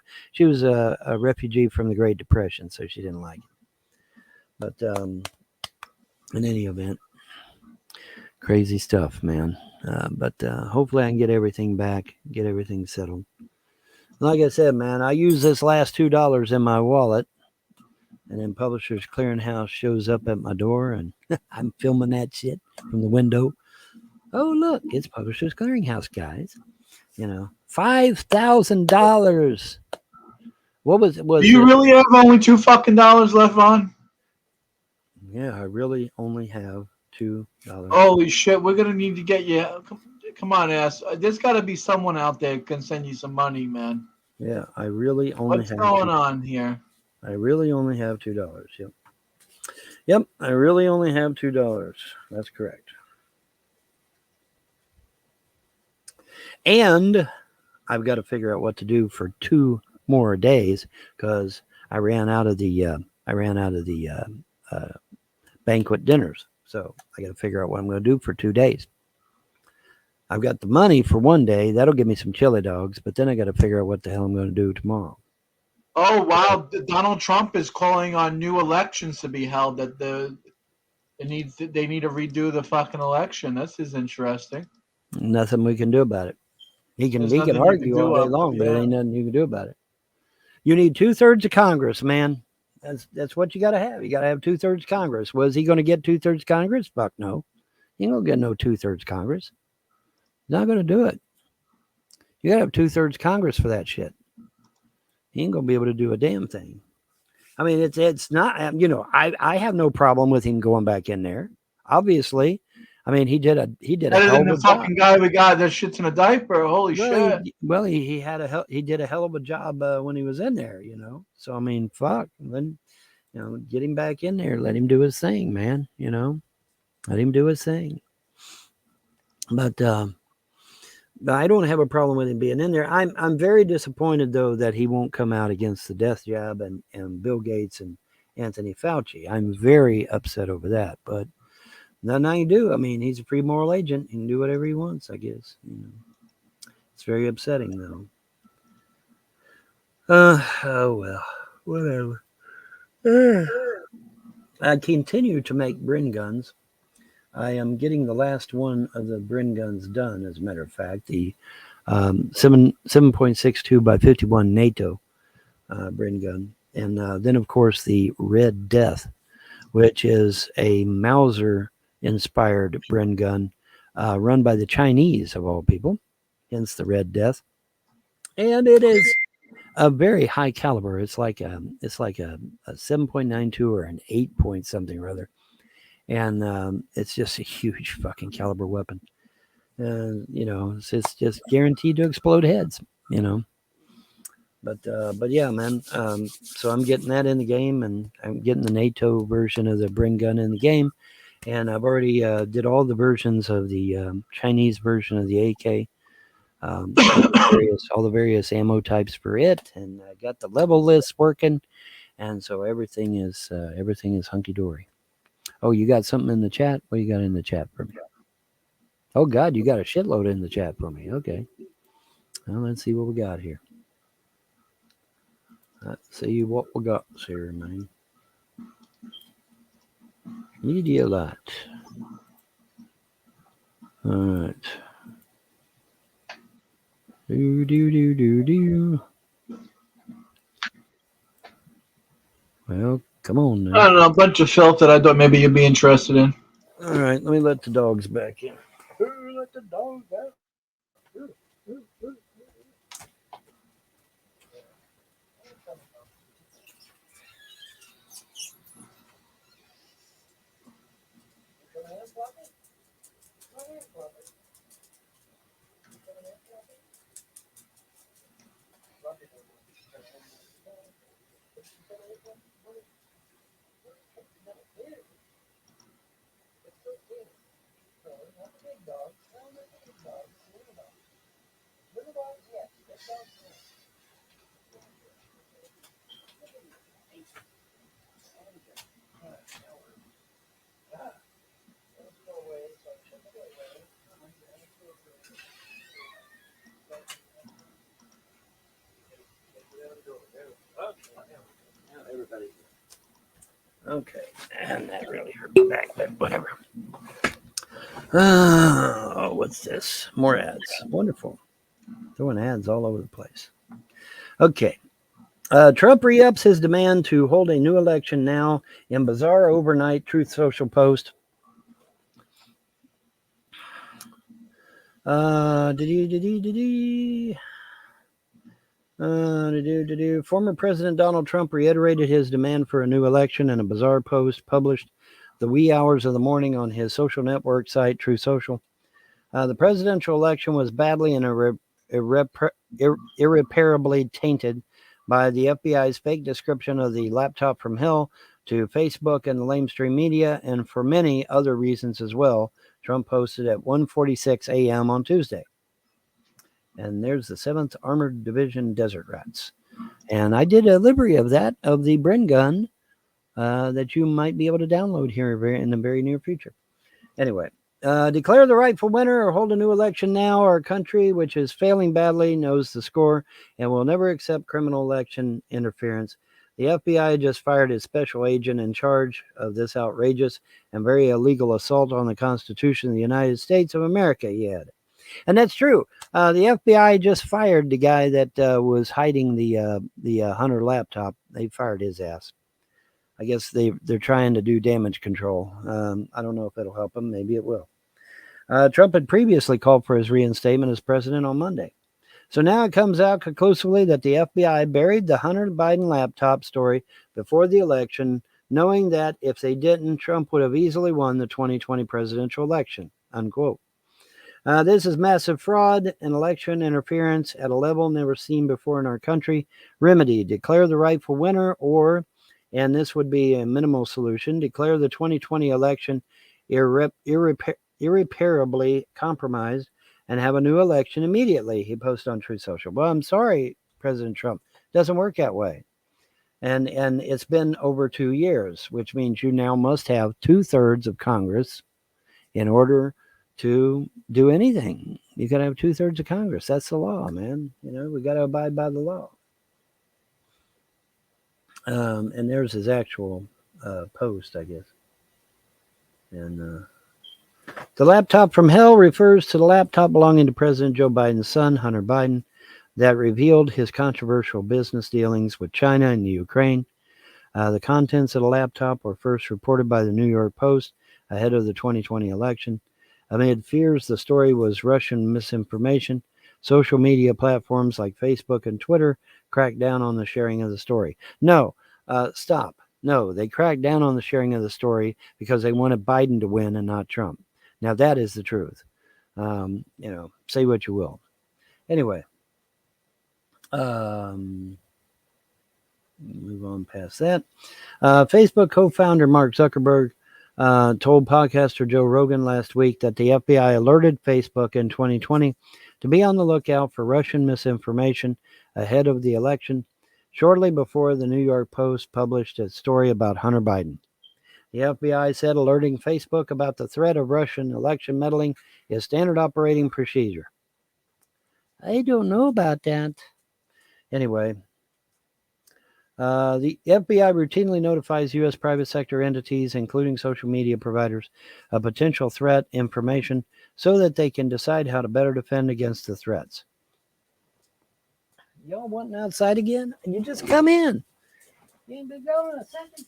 refugee from the Great Depression, so she didn't like it. But in any event, crazy stuff, man. But hopefully I can get everything back, get everything settled. Like I said, man, I use this last $2 in my wallet. And then Publishers Clearinghouse shows up at my door, and I'm filming that shit from the window. Oh, look, it's Publishers Clearinghouse, guys. $5,000. What was
Do you really have only $2 left, Vaughn?
Yeah, I really only have $2.
Holy shit, we're gonna need to get you. Come on, ass. There's got to be someone out there who can send you some money, man.
Yeah, I really only
What's
have.
What's going on here?
I really only have $2. Yep. I really only have $2. That's correct. And I've got to figure out what to do for 2 more days because I ran out of the banquet dinners. So I got to figure out what I'm going to do for 2 days. I've got the money for 1 day. That'll give me some chili dogs, but then I got to figure out what the hell I'm going to do tomorrow.
Oh wow! Donald Trump is calling on new elections to be held. That they need to redo the fucking election. This is interesting.
Nothing we can do about it. He can
There's nothing you
argue
can do
all day
about
long,
it,
but there
yeah.
ain't nothing you can do about it. You need 2/3 of Congress, man. That's what you got to have. You got to have 2/3 Congress. Was he going to get 2/3 Congress? Fuck no. He ain't going to get no 2/3 Congress. He's not going to do it. You got to have 2/3 Congress for that shit. He ain't going to be able to do a damn thing. I mean, it's not, I have no problem with him going back in there. Obviously, I mean, he did a
Better
hell
than
of
the
a job.
fucking guy we got that shits in a diaper. Holy shit!
He did a hell of a job when he was in there, So I mean, fuck, then get him back in there, let him do his thing, man. Let him do his thing. But I don't have a problem with him being in there. I'm very disappointed though that he won't come out against the death jab and Bill Gates and Anthony Fauci. I'm very upset over that, but nothing I can do. I mean, he's a free moral agent. He can do whatever he wants, I guess. It's very upsetting though. Oh well, whatever. I continue to make Bren guns. I am getting the last one of the Bren guns done, as a matter of fact, the 7.62 by 51 NATO Bren gun. And then, of course, the Red Death, which is a Mauser-inspired Bren gun run by the Chinese, of all people, hence the Red Death. And it is a very high caliber. It's like a 7.92 or an 8 point something or other. And it's just a huge fucking caliber weapon. It's just guaranteed to explode heads, But yeah, man. So I'm getting that in the game, and I'm getting the NATO version of the Bren gun in the game. And I've already did all the versions of the Chinese version of the AK, all the various ammo types for it, and I got the level lists working, and so everything is hunky dory. Oh, you got something in the chat? What you got in the chat for me? Oh, God, you got a shitload in the chat for me. Okay. Well, let's see what we got here. Let's see what we got here, man. Media lot. All right. Do. Well, come on now.
I don't know, a bunch of filth that I thought maybe you'd be interested in.
All right, let me let the dogs back in. Let the dogs out. Okay, and that really hurt my back, but whatever. Oh, what's this? More ads. Wonderful. Throwing ads all over the place. Okay. Trump re-ups his demand to hold a new election now in bizarre overnight Truth Social post. Former President Donald Trump reiterated his demand for a new election in a bizarre post published the wee hours of the morning on his social network site, Truth Social. The presidential election was badly and irreparably tainted by the FBI's fake description of the laptop from hell to Facebook and the lamestream media, and for many other reasons as well, Trump posted at 1:46 a.m. on Tuesday. And there's the 7th Armored Division Desert Rats. And I did a livery of that, of the Bren gun, that you might be able to download here in the very near future. Anyway, declare the rightful winner or hold a new election now. Our country, which is failing badly, knows the score and will never accept criminal election interference. The FBI just fired its special agent in charge of this outrageous and very illegal assault on the Constitution of the United States of America, he added. And that's true. The FBI just fired the guy that was hiding the Hunter laptop. They fired his ass. I guess they're trying to do damage control. I don't know if it'll help them. Maybe it will. Trump had previously called for his reinstatement as president on Monday. So now it comes out conclusively that the FBI buried the Hunter Biden laptop story before the election, knowing that if they didn't, Trump would have easily won the 2020 presidential election, unquote. This is massive fraud and election interference at a level never seen before in our country. Remedy, declare the rightful winner, or, and this would be a minimal solution, declare the 2020 election irreparably compromised and have a new election immediately, he posted on Truth Social. Well, I'm sorry, President Trump. It doesn't work that way. And it's been over 2 years, which means you now must have 2/3 of Congress in order to do anything. You got to have 2/3 of Congress. That's the law, man. You know, we got to abide by the law. And there's his actual post, I guess. And the laptop from hell refers to the laptop belonging to President Joe Biden's son, Hunter Biden, that revealed his controversial business dealings with China and the Ukraine. The contents of the laptop were first reported by the New York Post ahead of the 2020 election. Amid fears the story was Russian misinformation, social media platforms like Facebook and Twitter cracked down on the sharing of the story. No, stop. No, they cracked down on the sharing of the story because they wanted Biden to win and not Trump. Now, that is the truth. Say what you will. Anyway, move on past that. Facebook co-founder Mark Zuckerberg told podcaster Joe Rogan last week that the FBI alerted Facebook in 2020 to be on the lookout for Russian misinformation ahead of the election, shortly before the New York Post published its story about Hunter Biden. The FBI said alerting Facebook about the threat of Russian election meddling is standard operating procedure. I don't know about that. Anyway, the FBI routinely notifies U.S. private sector entities, including social media providers, of potential threat information so that they can decide how to better defend against the threats. Y'all wanting outside again? And you just come in. You ain't been going a second.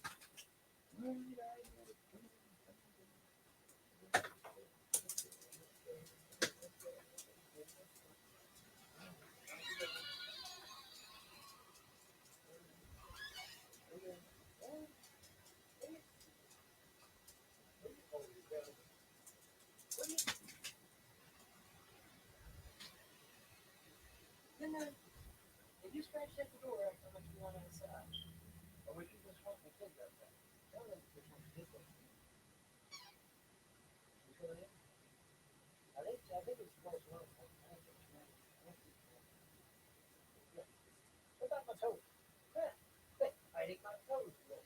If you scratch at the door, how much you want outside? Or would you just want me to take that back? Tell them which one to take that. You feel it? I think it's close enough. What about my toes? Quick, I ate my toes. Quick.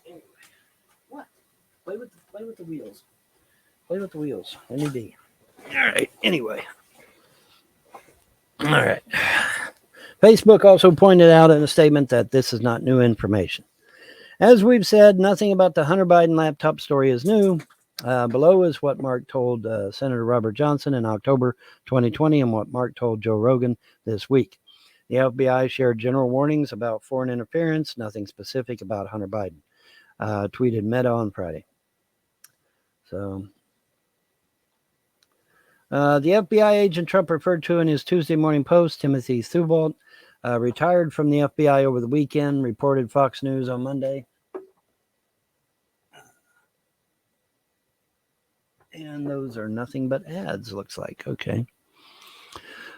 Anyway, what? Play with the wheels. Play with the wheels. Let me be. All right. Anyway. All right. Facebook also pointed out in a statement that this is not new information. As we've said, nothing about the Hunter Biden laptop story is new. Below is what Mark told Senator Robert Johnson in October 2020 and what Mark told Joe Rogan this week. The FBI shared general warnings about foreign interference, nothing specific about Hunter Biden, tweeted Meta on Friday. So, the FBI agent Trump referred to in his Tuesday Morning Post, Timothy Thubault, retired from the FBI over the weekend, reported Fox News on Monday. And those are nothing but ads, looks like. Okay.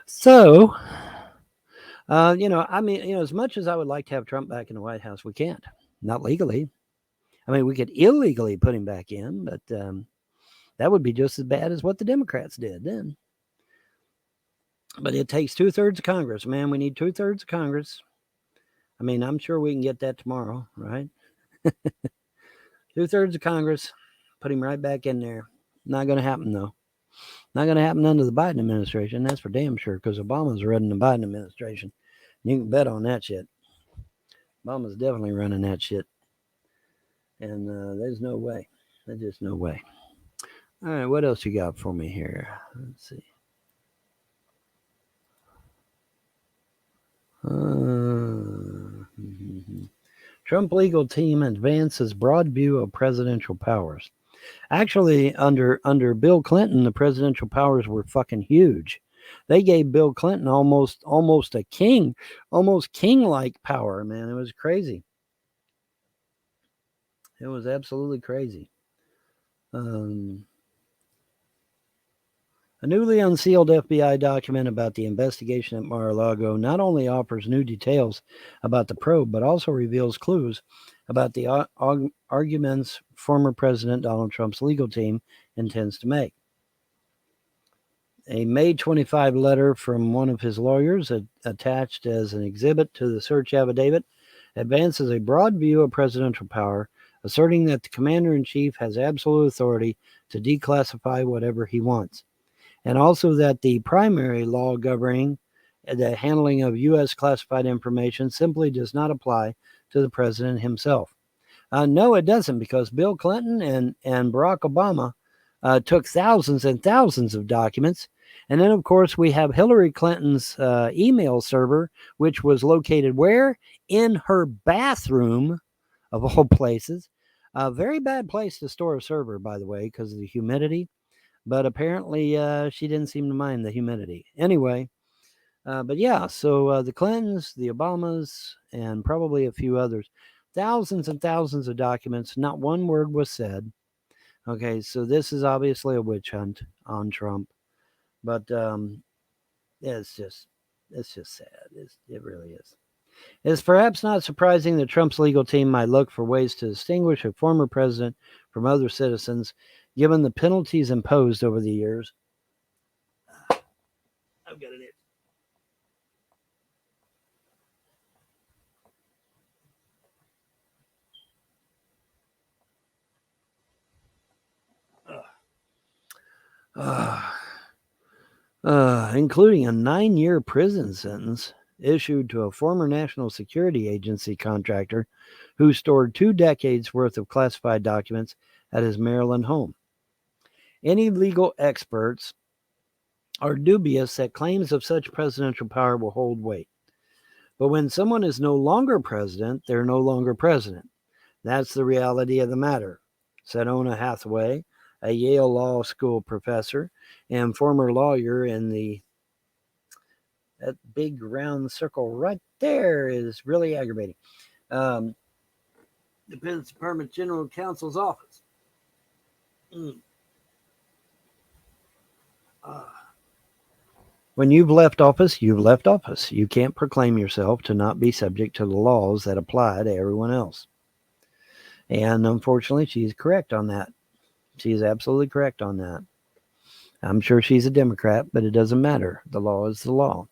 So, as much as I would like to have Trump back in the White House, we can't. Not legally. I mean, we could illegally put him back in, but that would be just as bad as what the Democrats did then. But it takes 2/3 of Congress, man. We need 2/3 of Congress. I mean, I'm sure we can get that tomorrow, right? 2/3 of Congress, put him right back in there. Not going to happen, though. Not going to happen under the Biden administration. That's for damn sure, because Obama's running the Biden administration. You can bet on that shit. Obama's definitely running that shit. And there's no way. There's just no way. All right, what else you got for me here? Let's see. Trump legal team advances broad view of presidential powers. Actually, under Bill Clinton, the presidential powers were fucking huge. They gave Bill Clinton almost a king, almost king-like power, man. It was crazy. It was absolutely crazy. A newly unsealed FBI document about the investigation at Mar-a-Lago not only offers new details about the probe, but also reveals clues about the arguments former President Donald Trump's legal team intends to make. A May 25 letter from one of his lawyers, attached as an exhibit to the search affidavit, advances a broad view of presidential power, asserting that the commander-in-chief has absolute authority to declassify whatever he wants, and also that the primary law governing the handling of U.S. classified information simply does not apply to the president himself. No, it doesn't, because Bill Clinton and Barack Obama took thousands and thousands of documents. And then, of course, we have Hillary Clinton's email server, which was located where? In her bathroom, of all places. A very bad place to store a server, by the way, because of the humidity. But apparently she didn't seem to mind the humidity. Anyway, but yeah, so the Clintons, the Obamas, and probably a few others, thousands and thousands of documents, not one word was said. Okay, so this is obviously a witch hunt on Trump. But it's just sad. It really is. It's perhaps not surprising that Trump's legal team might look for ways to distinguish a former president from other citizens, given the penalties imposed over the years. I've got it. Including a 9-year prison sentence issued to a former National Security Agency contractor who stored 2 decades worth of classified documents at his Maryland home. Any legal experts are dubious that claims of such presidential power will hold weight. But when someone is no longer president, they're no longer president. That's the reality of the matter, said Ona Hathaway, a Yale Law School professor and former lawyer in that big round circle right there is really aggravating. Defense Department General Counsel's office. When you've left office, you've left office. You can't proclaim yourself to not be subject to the laws that apply to everyone else. And unfortunately, she's correct on that. She's absolutely correct on that. I'm sure she's a Democrat, but it doesn't matter. The law is the law.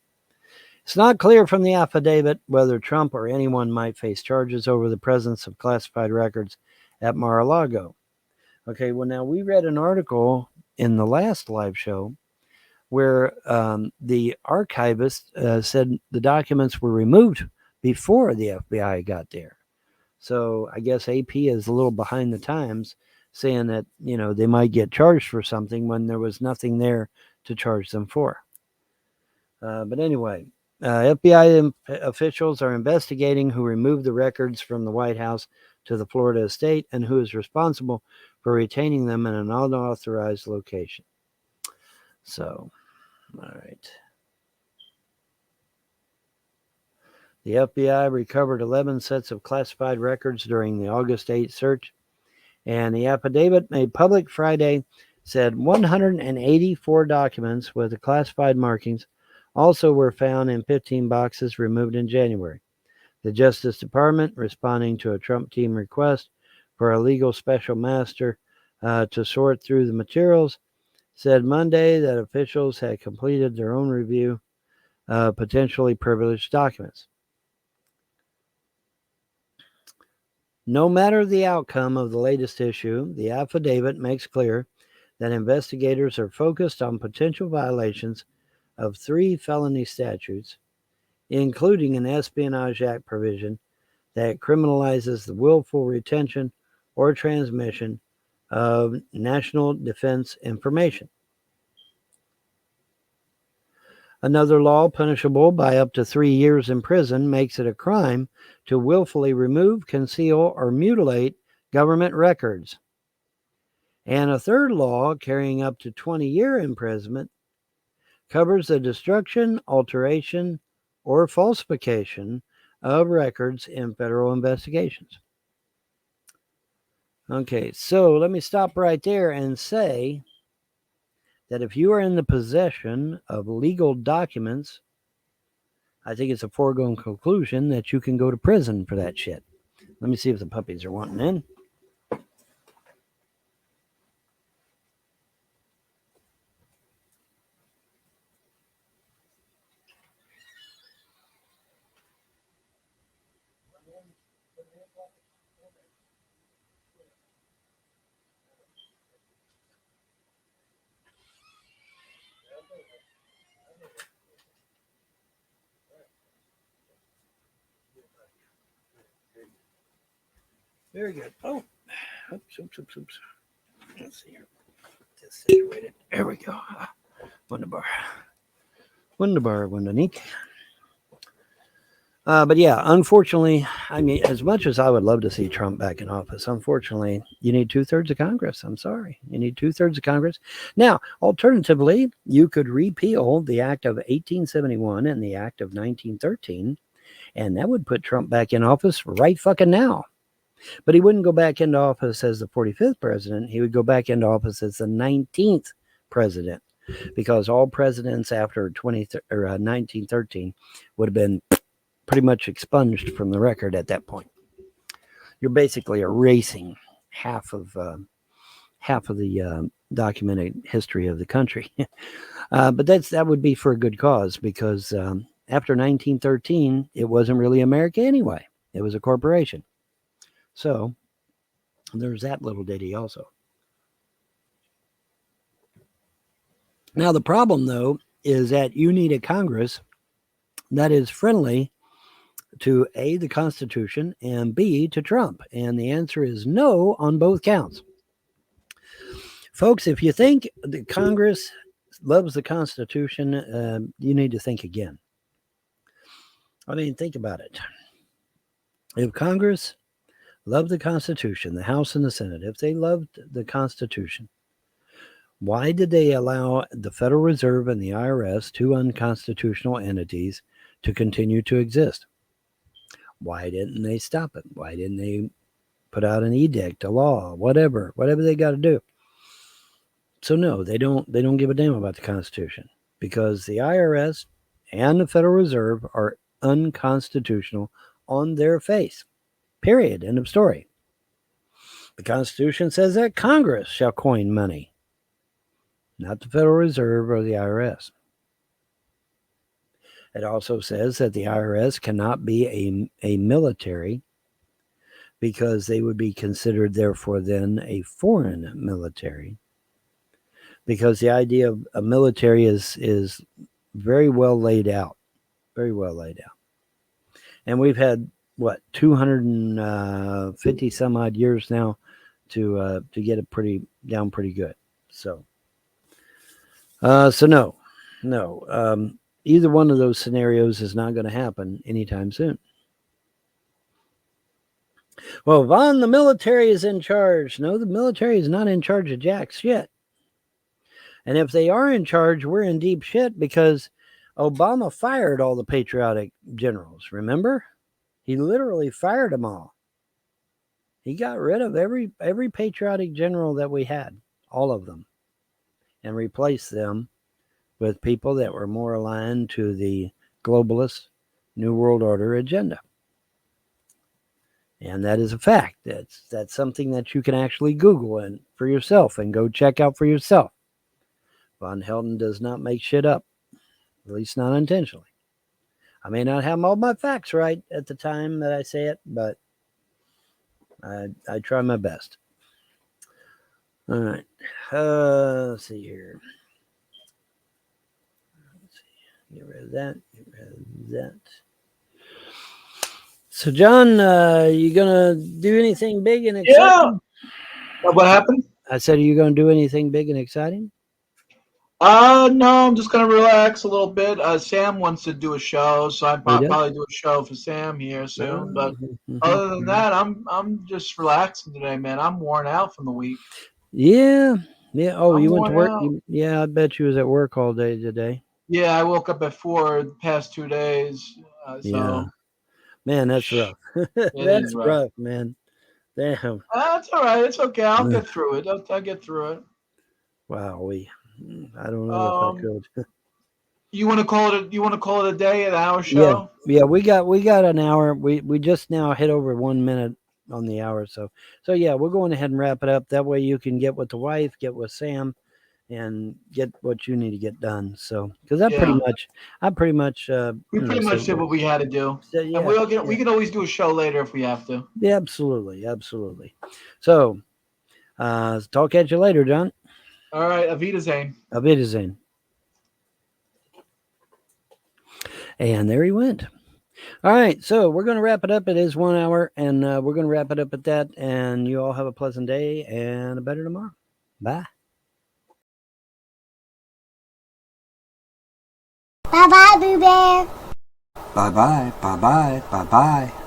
It's not clear from the affidavit whether Trump or anyone might face charges over the presence of classified records at Mar-a-Lago. Okay, well, now we read an article in the last live show where the archivist said the documents were removed before the FBI got there. So I guess AP is a little behind the times, saying that, they might get charged for something when there was nothing there to charge them for. But anyway, FBI officials are investigating who removed the records from the White House to the Florida estate and who is responsible for retaining them in an unauthorized location. So, all right. The FBI recovered 11 sets of classified records during the August 8 search, and the affidavit made public Friday said 184 documents with the classified markings, also were found in 15 boxes removed in January. The Justice Department, responding to a Trump team request for a legal special master to sort through the materials, said Monday that officials had completed their own review of potentially privileged documents. No matter the outcome of the latest issue, the affidavit makes clear that investigators are focused on potential violations of 3 felony statutes, including an Espionage Act provision that criminalizes the willful retention or transmission of national defense information. Another law punishable by up to 3 years in prison makes it a crime to willfully remove, conceal, or mutilate government records. And a third law, carrying up to 20-year imprisonment, covers the destruction, alteration, or falsification of records in federal investigations. Okay, so let me stop right there and say that if you are in the possession of legal documents, I think it's a foregone conclusion that you can go to prison for that shit. Let me see if the puppies are wanting in. Very good. Oh, oops. Let's see here. Just situated. There we go. Wunderbar. Wundernique. But yeah, unfortunately, I mean, as much as I would love to see Trump back in office, unfortunately, you need 2/3 of Congress. I'm sorry. You need 2/3 of Congress. Now, alternatively, you could repeal the Act of 1871 and the Act of 1913, and that would put Trump back in office right fucking now. But he wouldn't go back into office as the 45th president. He would go back into office as the 19th president, because all presidents after 1913 would have been pretty much expunged from the record at that point. You're basically erasing half of the documented history of the country. But that would be for a good cause, because after 1913, it wasn't really America anyway. It was a corporation. So there's that little ditty also. Now, the problem, though, is that you need a Congress that is friendly to A, the Constitution, and B, to Trump. And the answer is no on both counts. Folks, if you think the Congress loves the Constitution, you need to think again. I mean, think about it. If Congress loved the Constitution, the House and the Senate, if they loved the Constitution, why did they allow the Federal Reserve and the IRS, 2 unconstitutional entities, to continue to exist? Why didn't they stop it? Why didn't they put out an edict, a law, whatever they got to do? So no, they don't give a damn about the Constitution, because the IRS and the Federal Reserve are unconstitutional on their face. Period. End of story. The Constitution says that Congress shall coin money, not the Federal Reserve or the IRS. It also says that the IRS cannot be a military, because they would be considered, therefore, then a foreign military. Because the idea of a military is very well laid out. Very well laid out. And we've had, 250 some odd years now to get it pretty good. So no. Either one of those scenarios is not going to happen anytime soon. Well, Vaughn, the military is in charge. No, the military is not in charge of jack shit. And if they are in charge, we're in deep shit, because Obama fired all the patriotic generals, remember? He literally fired them all. He got rid of every patriotic general that we had, all of them, and replaced them with people that were more aligned to the globalist New World Order agenda. And that is a fact. That's something that you can actually Google and for yourself and go check out for yourself. Von Helton does not make shit up, at least not intentionally. I may not have all my facts right at the time that I say it, but I try my best. All right. Let's see here. Let's see. Get rid of that. Get rid of that. So, John, you gonna do anything big and exciting?
Yeah. What happened?
I said, are you gonna do anything big and exciting?
No, I'm just gonna relax a little bit. Sam wants to do a show, so I'll probably do a show for Sam here soon. But other than that, I'm just relaxing today, man. I'm worn out from the week.
Yeah. Oh,
I'm
you went to work?
worn out.
Yeah, I bet you was at work all day today.
Yeah, I woke up at 4 the past 2 days.
Yeah. Man, that's rough. That's rough, man. Damn.
That's all right. It's okay. I'll get through it. I'll get through it.
Wow, I don't know if I could.
You want to call it? You want to call it a day, an hour show?
Yeah. We got an hour. We just now hit over 1 minute on the hour. So yeah, we're going ahead and wrap it up. That way you can get with the wife, get with Sam, and get what you need to get done. So because I pretty much
we pretty much did what we had to do. So, yeah, and we can always do a show later if we have to.
Yeah, absolutely. So talk at you later, John.
All right, Auf Wiedersehen.
Auf Wiedersehen. And there he went. All right, so we're going to wrap it up. It is 1 hour, and we're going to wrap it up at that. And you all have a pleasant day and a better tomorrow. Bye.
Bye-bye, Boo Bear.
Bye-bye, bye-bye, bye-bye.